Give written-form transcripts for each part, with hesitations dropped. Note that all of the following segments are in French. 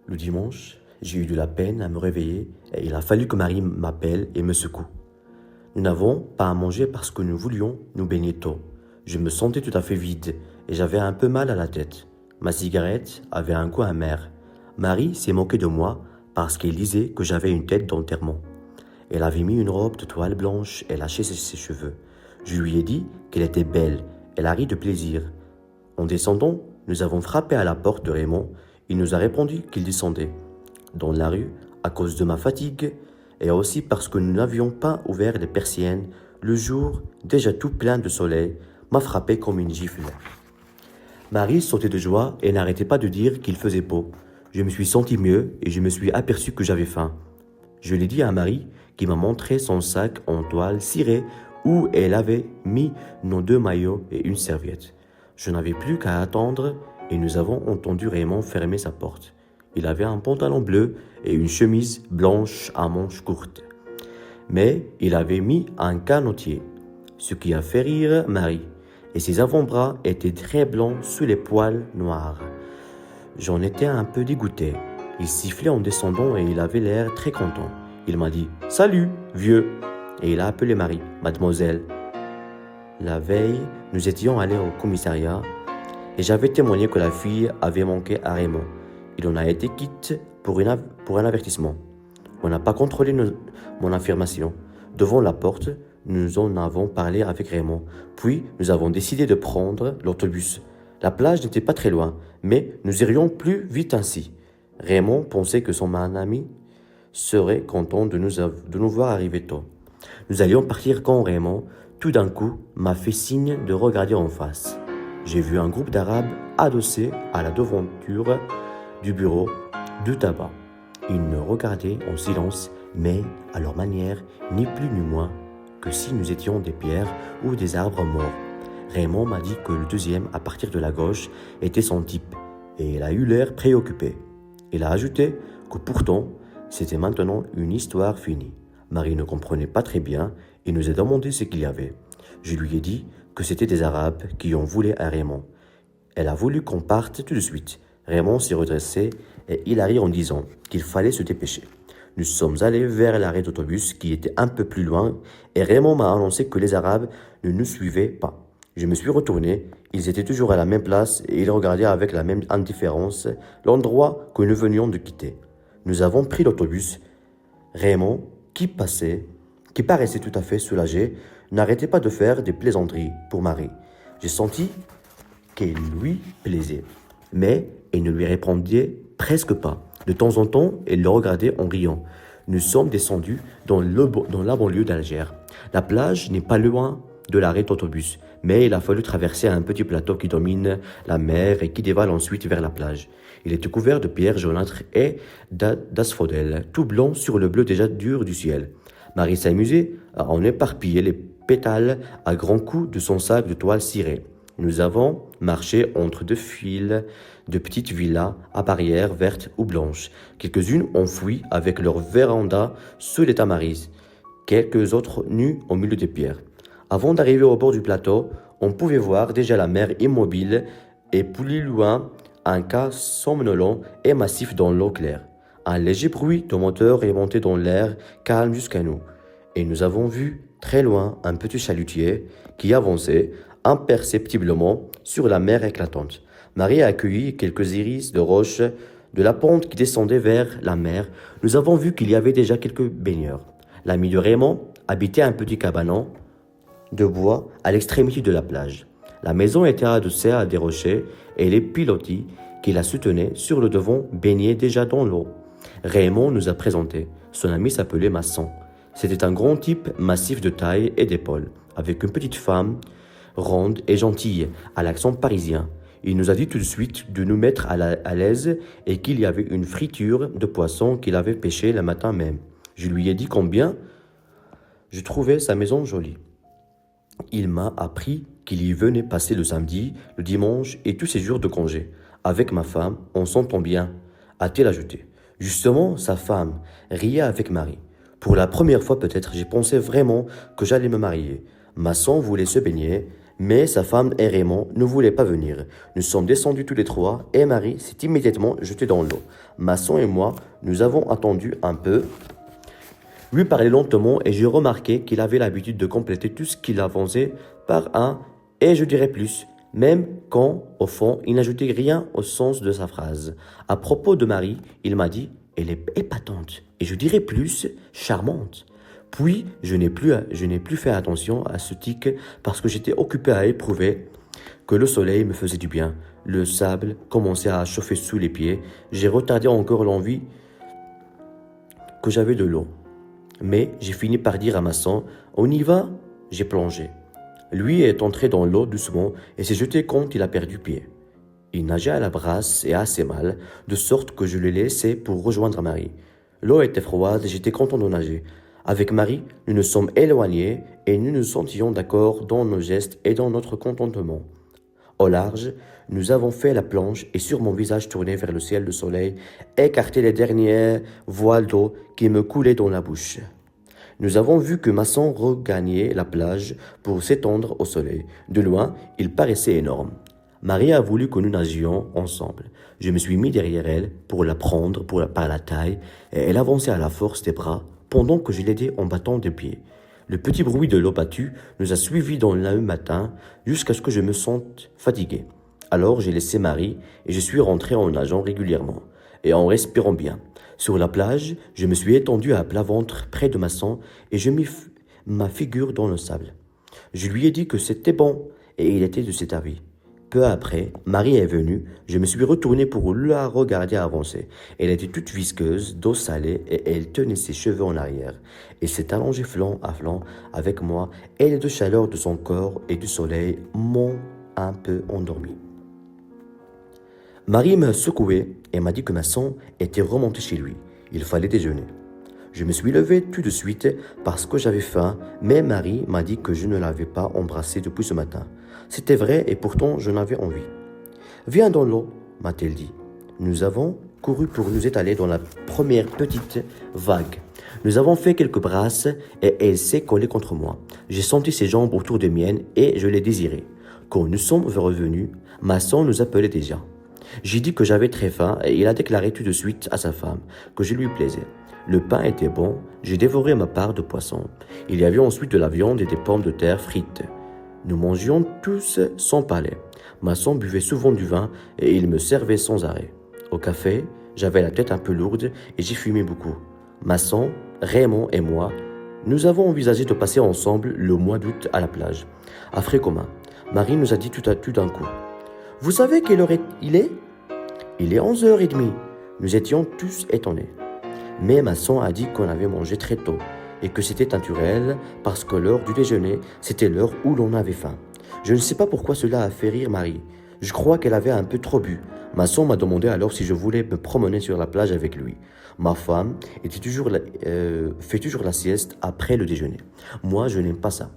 Le dimanche, j'ai eu de la peine à me réveiller et il a fallu que Marie m'appelle et me secoue. Nous n'avons pas à manger parce que nous voulions nous baigner tôt. Je me sentais tout à fait vide et j'avais un peu mal à la tête. Ma cigarette avait un goût amer. Marie s'est moquée de moi parce qu'elle disait que j'avais une tête d'enterrement. Elle avait mis une robe de toile blanche et lâché ses cheveux. Je lui ai dit qu'elle était belle. Elle a ri de plaisir. En descendant, nous avons frappé à la porte de Raymond. Il nous a répondu qu'il descendait. Dans la rue, à cause de ma fatigue, et aussi parce que nous n'avions pas ouvert les persiennes, le jour, déjà tout plein de soleil, m'a frappé comme une gifle. Marie sautait de joie et n'arrêtait pas de dire qu'il faisait beau. Je me suis senti mieux et je me suis aperçu que j'avais faim. Je l'ai dit à Marie, qui m'a montré son sac en toile cirée où elle avait mis nos 2 maillots et une serviette. Je n'avais plus qu'à attendre et nous avons entendu Raymond fermer sa porte. Il avait un pantalon bleu et une chemise blanche à manches courtes. Mais il avait mis un canotier, ce qui a fait rire Marie, et ses avant-bras étaient très blancs sous les poils noirs. J'en étais un peu dégoûté. Il sifflait en descendant et il avait l'air très content. Il m'a dit « Salut, vieux !» et il a appelé Marie, « Mademoiselle ». La veille, nous étions allés au commissariat et j'avais témoigné que la fille avait manqué à Raymond. Il en a été quitte pour un avertissement. On n'a pas contrôlé mon affirmation. Devant la porte, nous en avons parlé avec Raymond. Puis, nous avons décidé de prendre l'autobus. La plage n'était pas très loin, mais nous irions plus vite ainsi. Raymond pensait que son ami serait content de nous voir arriver tôt. Nous allions partir quand Raymond, tout d'un coup, m'a fait signe de regarder en face. J'ai vu un groupe d'Arabes adossés à la devanture du bureau de tabac. Ils nous regardaient en silence, mais à leur manière, ni plus ni moins que si nous étions des pierres ou des arbres morts. Raymond m'a dit que le deuxième, à partir de la gauche, était son type, et il a eu l'air préoccupé. Il a ajouté que pourtant, c'était maintenant une histoire finie. Marie ne comprenait pas très bien et nous a demandé ce qu'il y avait. Je lui ai dit que c'était des Arabes qui en voulaient à Raymond. Elle a voulu qu'on parte tout de suite. Raymond s'est redressé et il a ri en disant qu'il fallait se dépêcher. Nous sommes allés vers l'arrêt d'autobus qui était un peu plus loin et Raymond m'a annoncé que les Arabes ne nous suivaient pas. Je me suis retourné, ils étaient toujours à la même place et ils regardaient avec la même indifférence l'endroit que nous venions de quitter. Nous avons pris l'autobus. Raymond, qui paraissait tout à fait soulagé, n'arrêtait pas de faire des plaisanteries pour Marie. J'ai senti qu'elle lui plaisait, mais elle ne lui répondait presque pas. De temps en temps, elle le regardait en riant. Nous sommes descendus dans la banlieue d'Alger. La plage n'est pas loin de l'arrêt d'autobus, mais il a fallu traverser un petit plateau qui domine la mer et qui dévale ensuite vers la plage. Il était couvert de pierres jaunâtres et d'asphodèles, tout blanc sur le bleu déjà dur du ciel. Marie s'amusait à en éparpiller les pétales à grands coups de son sac de toile cirée. Nous avons marché entre 2 files de petites villas à barrières vertes ou blanches. Quelques-unes enfouies avec leurs vérandas sous les tamaris, quelques autres nues au milieu des pierres. Avant d'arriver au bord du plateau, on pouvait voir déjà la mer immobile et plus loin un quai somnolent et massif dans l'eau claire. Un léger bruit de moteur est monté dans l'air calme jusqu'à nous. Et nous avons vu très loin un petit chalutier qui avançait imperceptiblement sur la mer éclatante. Marie a accueilli quelques iris de roches de la pente qui descendait vers la mer. Nous avons vu qu'il y avait déjà quelques baigneurs. L'ami de Raymond habitait un petit cabanon de bois à l'extrémité de la plage. La maison était adossée à des rochers et les pilotis qui la soutenaient sur le devant baignaient déjà dans l'eau. Raymond nous a présenté. Son ami s'appelait Masson. C'était un grand type massif de taille et d'épaules, avec une petite femme ronde et gentille, à l'accent parisien. Il nous a dit tout de suite de nous mettre à l'aise et qu'il y avait une friture de poisson qu'il avait pêché le matin même. Je lui ai dit combien je trouvais sa maison jolie. Il m'a appris qu'il y venait passer le samedi, le dimanche et tous ses jours de congé. Avec ma femme, on s'entend bien, a-t-il ajouté. Justement, sa femme riait avec Marie. Pour la première fois peut-être, j'ai pensé vraiment que j'allais me marier. Masson voulait se baigner Mais sa femme et Raymond ne voulaient pas venir. Nous sommes descendus tous les trois et Marie s'est immédiatement jetée dans l'eau. Masson et moi, nous avons attendu un peu. Lui parlait lentement et j'ai remarqué qu'il avait l'habitude de compléter tout ce qu'il avançait par un « et je dirais plus », même quand, au fond, il n'ajoutait rien au sens de sa phrase. À propos de Marie, il m'a dit « elle est épatante et je dirais plus, charmante ». Puis, je n'ai plus fait attention à ce tic parce que j'étais occupé à éprouver que le soleil me faisait du bien. Le sable commençait à chauffer sous les pieds. J'ai retardé encore l'envie que j'avais de l'eau. Mais j'ai fini par dire à Masson, « On y va ?» J'ai plongé. Lui est entré dans l'eau doucement et s'est jeté quand il a perdu pied. Il nageait à la brasse et assez mal, de sorte que je le laissais pour rejoindre Marie. L'eau était froide et j'étais content de nager. Avec Marie, nous nous sommes éloignés et nous nous sentions d'accord dans nos gestes et dans notre contentement. Au large, nous avons fait la planche et sur mon visage tourné vers le ciel de soleil, écarté les dernières voiles d'eau qui me coulaient dans la bouche. Nous avons vu que Masson regagnait la plage pour s'étendre au soleil. De loin, il paraissait énorme. Marie a voulu que nous nagions ensemble. Je me suis mis derrière elle pour la prendre par la taille et elle avançait à la force des bras pendant que je l'aidais en battant des pieds. Le petit bruit de l'eau battue nous a suivis dans le matin jusqu'à ce que je me sente fatigué. Alors j'ai laissé Marie et je suis rentré en nageant régulièrement et en respirant bien. Sur la plage, je me suis étendu à plat ventre près de Masson et je mis ma figure dans le sable. Je lui ai dit que c'était bon et il était de cet avis. Peu après, Marie est venue, je me suis retourné pour la regarder avancer. Elle était toute visqueuse, d'eau salée et elle tenait ses cheveux en arrière. Elle s'est allongée flanc à flanc avec moi et les deux chaleurs de son corps et du soleil m'ont un peu endormi. Marie m'a secoué et m'a dit que Masson était remonté chez lui. Il fallait déjeuner. Je me suis levé tout de suite parce que j'avais faim, mais Marie m'a dit que je ne l'avais pas embrassé depuis ce matin. C'était vrai et pourtant je n'avais envie. « Viens dans l'eau » m'a-t-elle dit. Nous avons couru pour nous étaler dans la première petite vague. Nous avons fait quelques brasses et elle s'est collée contre moi. J'ai senti ses jambes autour de miennes et je l'ai désirée. Quand nous sommes revenus, Masson nous appelait déjà. J'ai dit que j'avais très faim et il a déclaré tout de suite à sa femme que je lui plaisais. Le pain était bon, j'ai dévoré ma part de poisson. Il y avait ensuite de la viande et des pommes de terre frites. Nous mangions tous sans palais. Masson buvait souvent du vin et il me servait sans arrêt. Au café, j'avais la tête un peu lourde et j'ai fumé beaucoup. Masson, Raymond et moi, nous avons envisagé de passer ensemble le mois d'août à la plage, à frais communs. Marie nous a dit tout d'un coup. « Vous savez quelle heure il est ?»« Il est 11h30. » Nous étions tous étonnés. Mais Masson a dit qu'on avait mangé très tôt et que c'était naturel parce que l'heure du déjeuner, c'était l'heure où l'on avait faim. Je ne sais pas pourquoi cela a fait rire Marie. Je crois qu'elle avait un peu trop bu. Masson m'a demandé alors si je voulais me promener sur la plage avec lui. Ma femme fait toujours la sieste après le déjeuner. Moi, je n'aime pas ça.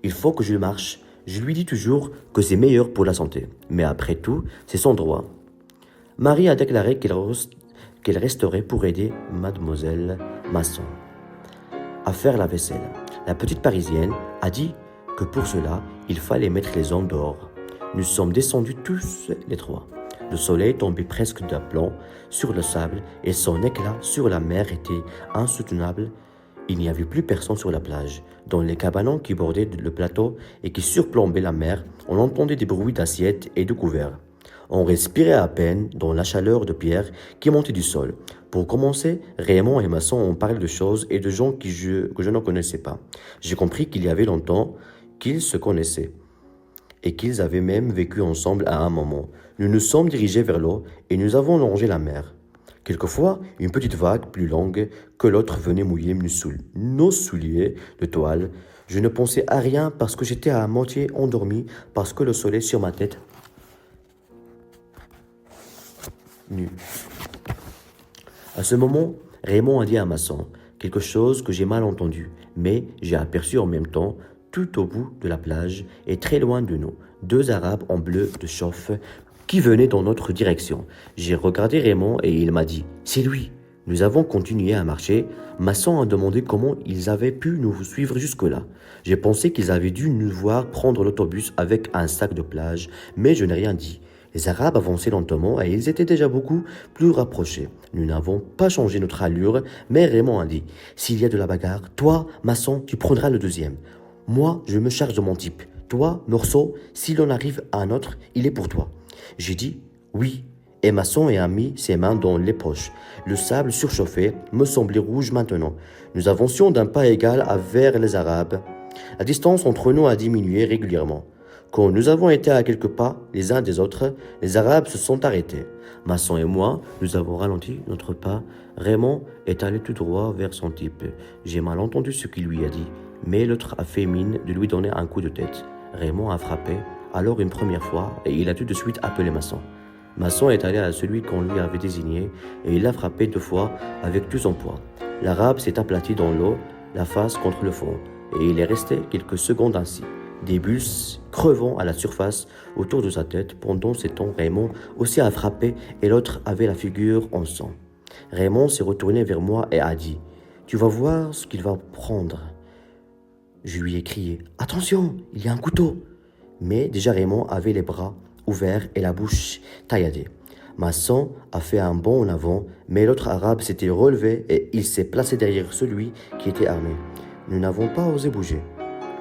Il faut que je marche. Je lui dis toujours que c'est meilleur pour la santé. Mais après tout, c'est son droit. Marie a déclaré qu'elle resterait pour aider mademoiselle Masson à faire la vaisselle. La petite Parisienne a dit que pour cela, il fallait mettre les hommes dehors. Nous sommes descendus tous les trois. Le soleil tombait presque d'aplomb sur le sable et son éclat sur la mer était insoutenable. Il n'y avait plus personne sur la plage. Dans les cabanons qui bordaient le plateau et qui surplombaient la mer, on entendait des bruits d'assiettes et de couverts. On respirait à peine dans la chaleur de pierre qui montait du sol. Pour commencer, Raymond et Masson ont parlé de choses et de gens que je ne connaissais pas. J'ai compris qu'il y avait longtemps qu'ils se connaissaient et qu'ils avaient même vécu ensemble à un moment. Nous nous sommes dirigés vers l'eau et nous avons longé la mer. Quelquefois, une petite vague plus longue que l'autre venait mouiller nos souliers de toile. Je ne pensais à rien parce que j'étais à moitié endormi parce que le soleil sur ma tête nu. À ce moment, Raymond a dit à Masson quelque chose que j'ai mal entendu, mais j'ai aperçu en même temps, tout au bout de la plage et très loin de nous, deux Arabes en bleu de chauffe qui venaient dans notre direction. J'ai regardé Raymond et il m'a dit « C'est lui !» Nous avons continué à marcher. Masson a demandé comment ils avaient pu nous suivre jusque-là. J'ai pensé qu'ils avaient dû nous voir prendre l'autobus avec un sac de plage, mais je n'ai rien dit. Les Arabes avançaient lentement et ils étaient déjà beaucoup plus rapprochés. Nous n'avons pas changé notre allure, mais Raymond a dit « S'il y a de la bagarre, toi, Masson, tu prendras le deuxième. Moi, je me charge de mon type. Toi, Morceau, si l'on arrive à un autre, il est pour toi. » J'ai dit « Oui. » Et Masson a mis ses mains dans les poches. Le sable surchauffé me semblait rouge maintenant. Nous avancions d'un pas égal vers les Arabes. La distance entre nous a diminué régulièrement. Quand nous avons été à quelques pas les uns des autres, les Arabes se sont arrêtés. Masson et moi, nous avons ralenti notre pas. Raymond est allé tout droit vers son type. J'ai mal entendu ce qu'il lui a dit, mais l'autre a fait mine de lui donner un coup de tête. Raymond a frappé, alors une première fois, et il a tout de suite appelé Masson. Masson est allé à celui qu'on lui avait désigné et il l'a frappé 2 fois avec tout son poids. L'Arabe s'est aplati dans l'eau, la face contre le fond, et il est resté quelques secondes ainsi, des bulles crevant à la surface autour de sa tête. Pendant ces temps, Raymond aussi a frappé et l'autre avait la figure en sang. Raymond s'est retourné vers moi et a dit « Tu vas voir ce qu'il va prendre. » Je lui ai crié « Attention, il y a un couteau !» Mais déjà Raymond avait les bras ouvert et la bouche tailladée. Masson a fait un bond en avant, mais l'autre Arabe s'était relevé et il s'est placé derrière celui qui était armé. Nous n'avons pas osé bouger.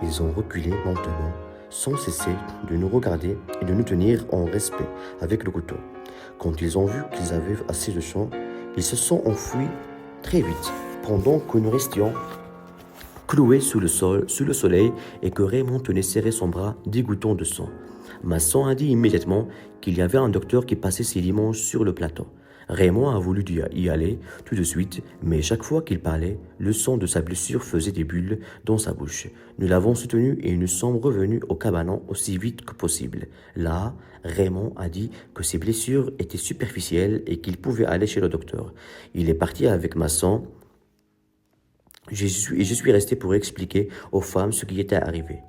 Ils ont reculé lentement, sans cesser de nous regarder et de nous tenir en respect avec le couteau. Quand ils ont vu qu'ils avaient assez de champ, ils se sont enfuis très vite, pendant que nous restions cloués sous le soleil et que Raymond tenait serré son bras dégoûtant de sang. Masson a dit immédiatement qu'il y avait un docteur qui passait ses dimanches sur le plateau. Raymond a voulu y aller tout de suite, mais chaque fois qu'il parlait, le sang de sa blessure faisait des bulles dans sa bouche. Nous l'avons soutenu et nous sommes revenus au cabanon aussi vite que possible. Là, Raymond a dit que ses blessures étaient superficielles et qu'il pouvait aller chez le docteur. Il est parti avec Masson. Je suis resté pour expliquer aux femmes ce qui était arrivé.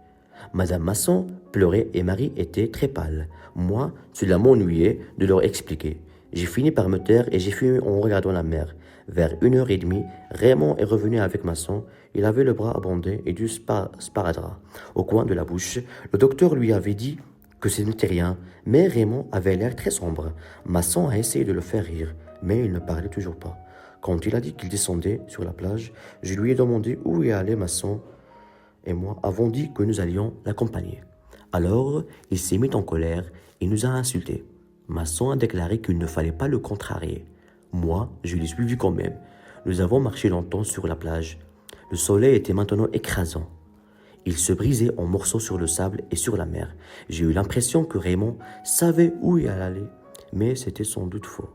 Madame Masson pleurait et Marie était très pâle. Moi, cela m'ennuyait de leur expliquer. J'ai fini par me taire et j'ai fumé en regardant la mer. Vers 1h30, Raymond est revenu avec Masson. Il avait le bras abondé et du sparadrap au coin de la bouche. Le docteur lui avait dit que ce n'était rien, mais Raymond avait l'air très sombre. Masson a essayé de le faire rire, mais il ne parlait toujours pas. Quand il a dit qu'il descendait sur la plage, je lui ai demandé où il allait. Masson et moi avons dit que nous allions l'accompagner. Alors, il s'est mis en colère et nous a insultés. Masson a déclaré qu'il ne fallait pas le contrarier. Moi, je l'ai suivi quand même. Nous avons marché longtemps sur la plage. Le soleil était maintenant écrasant. Il se brisait en morceaux sur le sable et sur la mer. J'ai eu l'impression que Raymond savait où il allait, mais c'était sans doute faux.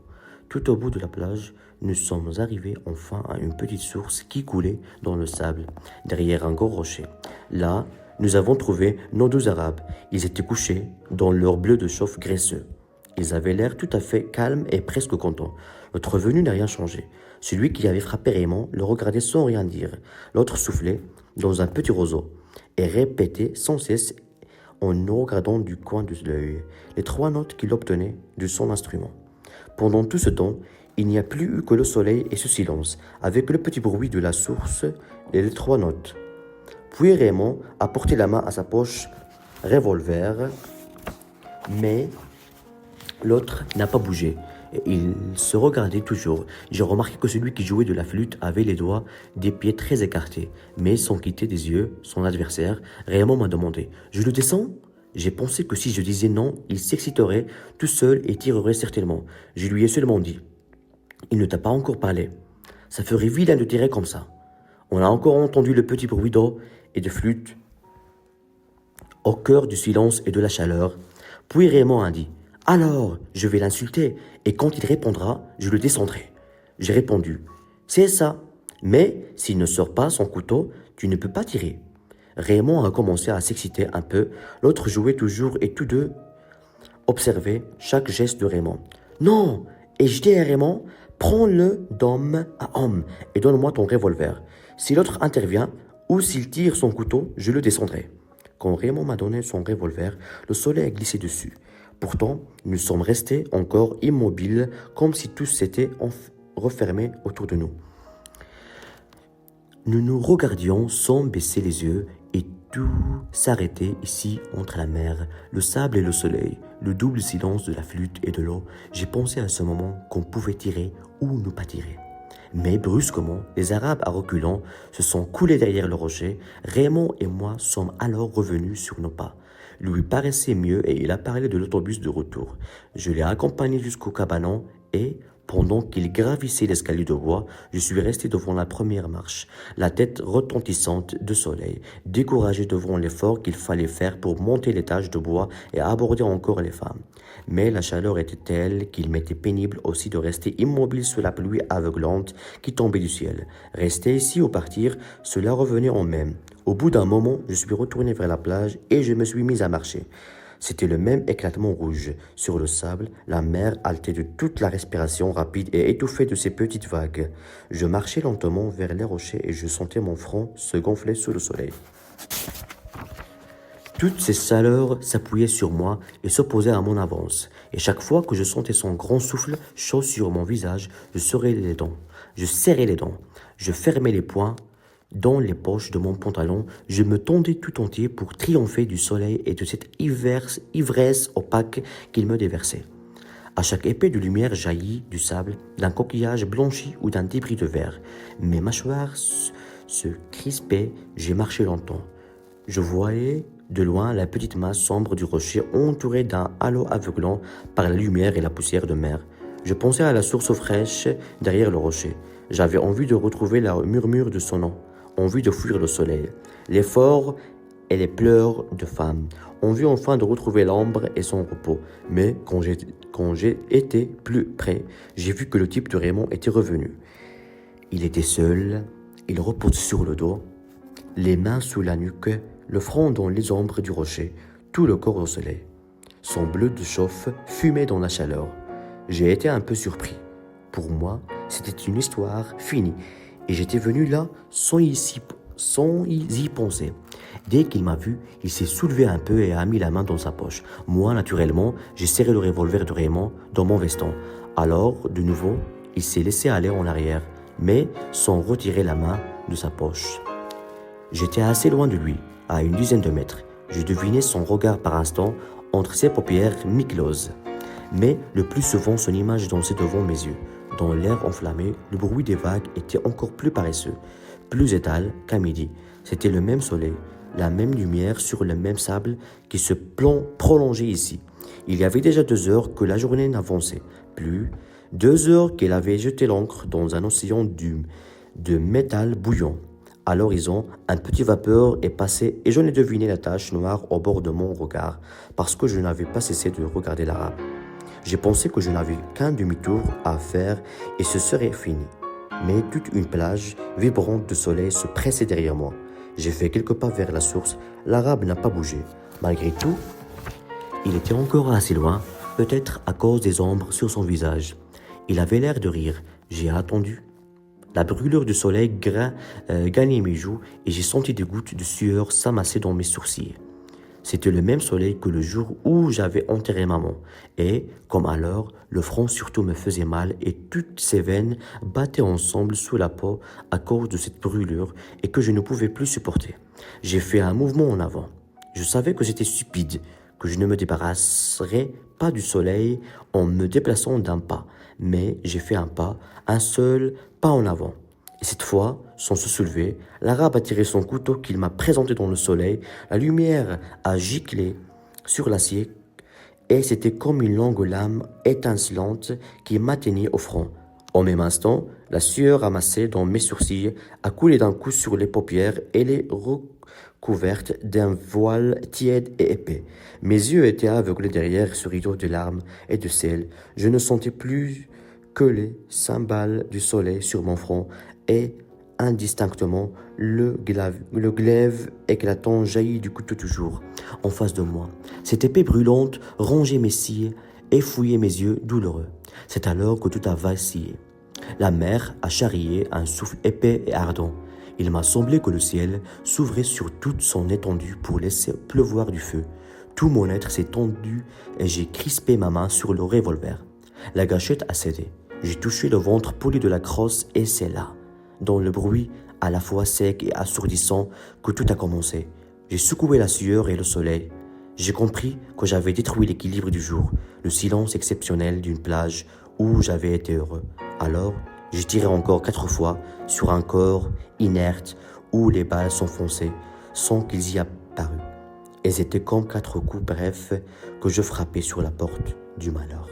Tout au bout de la plage, nous sommes arrivés enfin à une petite source qui coulait dans le sable, derrière un gros rocher. Là, nous avons trouvé nos 2 Arabes. Ils étaient couchés dans leur bleu de chauffe graisseux. Ils avaient l'air tout à fait calmes et presque contents. Notre venue n'a rien changé. Celui qui avait frappé Raymond le regardait sans rien dire. L'autre soufflait dans un petit roseau et répétait sans cesse en nous regardant du coin de l'œil les 3 notes qu'il obtenait de son instrument. Pendant tout ce temps, il n'y a plus eu que le soleil et ce silence, avec le petit bruit de la source et les 3 notes. Puis Raymond a porté la main à sa poche revolver, mais l'autre n'a pas bougé. Il se regardait toujours. J'ai remarqué que celui qui jouait de la flûte avait les doigts des pieds très écartés, mais sans quitter des yeux son adversaire. Raymond m'a demandé « Je le descends ?» J'ai pensé que si je disais non, il s'exciterait tout seul et tirerait certainement. Je lui ai seulement dit « Il ne t'a pas encore parlé. Ça ferait vilain de tirer comme ça. » On a encore entendu le petit bruit d'eau et de flûte au cœur du silence et de la chaleur. Puis Raymond a dit « Alors, je vais l'insulter et quand il répondra, je le descendrai. » J'ai répondu « C'est ça. Mais s'il ne sort pas son couteau, tu ne peux pas tirer. » Raymond a commencé à s'exciter un peu. L'autre jouait toujours et tous deux observaient chaque geste de Raymond. « Non !» Et je dis à Raymond, « Prends-le d'homme à homme et donne-moi ton revolver. Si l'autre intervient ou s'il tire son couteau, je le descendrai. » Quand Raymond m'a donné son revolver, le soleil a glissé dessus. Pourtant, nous sommes restés encore immobiles, comme si tout s'était refermés autour de nous. Nous nous regardions sans baisser les yeux et tout s'arrêtait ici entre la mer, le sable et le soleil, le double silence de la flûte et de l'eau. J'ai pensé à ce moment qu'on pouvait tirer ou ne pas tirer. Mais brusquement, les Arabes à reculant se sont coulés derrière le rocher. Raymond et moi sommes alors revenus sur nos pas. Lui paraissait mieux et il a parlé de l'autobus de retour. Je l'ai accompagné jusqu'au cabanon et, pendant qu'il gravissait l'escalier de bois, je suis resté devant la première marche, la tête retentissante de soleil, découragé devant l'effort qu'il fallait faire pour monter l'étage de bois et aborder encore les femmes. Mais la chaleur était telle qu'il m'était pénible aussi de rester immobile sous la pluie aveuglante qui tombait du ciel. Rester ici ou partir, cela revenait en même. Au bout d'un moment, je suis retourné vers la plage et je me suis mis à marcher. C'était le même éclatement rouge. Sur le sable, la mer haletait de toute la respiration rapide et étouffée de ces petites vagues. Je marchais lentement vers les rochers et je sentais mon front se gonfler sous le soleil. Toutes ces chaleurs s'appuyaient sur moi et s'opposaient à mon avance. Et chaque fois que je sentais son grand souffle chaud sur mon visage, je serrais les dents. Je fermais les poings dans les poches de mon pantalon. Je me tendais tout entier pour triompher du soleil et de cette ivresse opaque qu'il me déversait. À chaque épée de lumière jaillie du sable, d'un coquillage blanchi ou d'un débris de verre. Mes mâchoires se crispaient, j'ai marché longtemps. Je voyais de loin la petite masse sombre du rocher entourée d'un halo aveuglant par la lumière et la poussière de mer. Je pensais à la source fraîche derrière le rocher. J'avais envie de retrouver le murmure de son nom, envie de fuir le soleil, l'effort et les pleurs de femme, envie enfin de retrouver l'ombre et son repos. Mais quand j'ai été plus près, j'ai vu que le type de Raymond était revenu. Il était seul, il reposait sur le dos, les mains sous la nuque, le front dans les ombres du rocher, tout le corps au soleil. Son bleu de chauffe fumait dans la chaleur. J'ai été un peu surpris. Pour moi, c'était une histoire finie et j'étais venu là sans y penser. Dès qu'il m'a vu, il s'est soulevé un peu et a mis la main dans sa poche. Moi, naturellement, j'ai serré le revolver de Raymond dans mon veston. Alors, de nouveau, il s'est laissé aller en arrière, mais sans retirer la main de sa poche. J'étais assez loin de lui, à une dizaine de mètres. Je devinais son regard par instant entre ses paupières mi-closes. Mais le plus souvent, son image dansait devant mes yeux. Dans l'air enflammé, le bruit des vagues était encore plus paresseux, plus étal qu'à midi. C'était le même soleil, la même lumière sur le même sable qui se prolongeait ici. Il y avait déjà 2 heures que la journée n'avançait plus, 2 heures qu'elle avait jeté l'ancre dans un océan de métal bouillant. À l'horizon, un petit vapeur est passé et j'en ai deviné la tache noire au bord de mon regard parce que je n'avais pas cessé de regarder l'arabe. J'ai pensé que je n'avais qu'un demi-tour à faire et ce serait fini. Mais toute une plage vibrante de soleil se pressait derrière moi. J'ai fait quelques pas vers la source. L'arabe n'a pas bougé. Malgré tout, il était encore assez loin, peut-être à cause des ombres sur son visage. Il avait l'air de rire. J'ai attendu. La brûlure du soleil gagnait mes joues et j'ai senti des gouttes de sueur s'amasser dans mes sourcils. C'était le même soleil que le jour où j'avais enterré maman. Et, comme alors, le front surtout me faisait mal et toutes ses veines battaient ensemble sous la peau à cause de cette brûlure et que je ne pouvais plus supporter. J'ai fait un mouvement en avant. Je savais que c'était stupide, que je ne me débarrasserais pas du soleil en me déplaçant d'un pas. Mais j'ai fait un seul pas en avant. Et cette fois, sans se soulever, l'arabe a tiré son couteau qu'il m'a présenté dans le soleil. La lumière a giclé sur l'acier et c'était comme une longue lame étincelante qui m'atteignait au front. Au même instant, la sueur amassée dans mes sourcils a coulé d'un coup sur les paupières et les recouverte d'un voile tiède et épais. Mes yeux étaient aveuglés derrière ce rideau de larmes et de sel. Je ne sentais plus que les cymbales du soleil sur mon front et indistinctement le glaive éclatant jaillit du couteau toujours en face de moi. Cette épée brûlante rongeait mes cils et fouillait mes yeux douloureux. C'est alors que tout a vacillé. La mer a charrié un souffle épais et ardent. Il m'a semblé que le ciel s'ouvrait sur toute son étendue pour laisser pleuvoir du feu. Tout mon être s'est tendu et j'ai crispé ma main sur le revolver. La gâchette a cédé. J'ai touché le ventre poli de la crosse et c'est là, dans le bruit à la fois sec et assourdissant, que tout a commencé. J'ai secoué la sueur et le soleil. J'ai compris que j'avais détruit l'équilibre du jour, le silence exceptionnel d'une plage où j'avais été heureux. Alors, j'ai tiré encore 4 fois sur un corps inerte où les balles s'enfonçaient sans qu'ils y apparussent. Et c'était comme 4 coups brefs que je frappais sur la porte du malheur.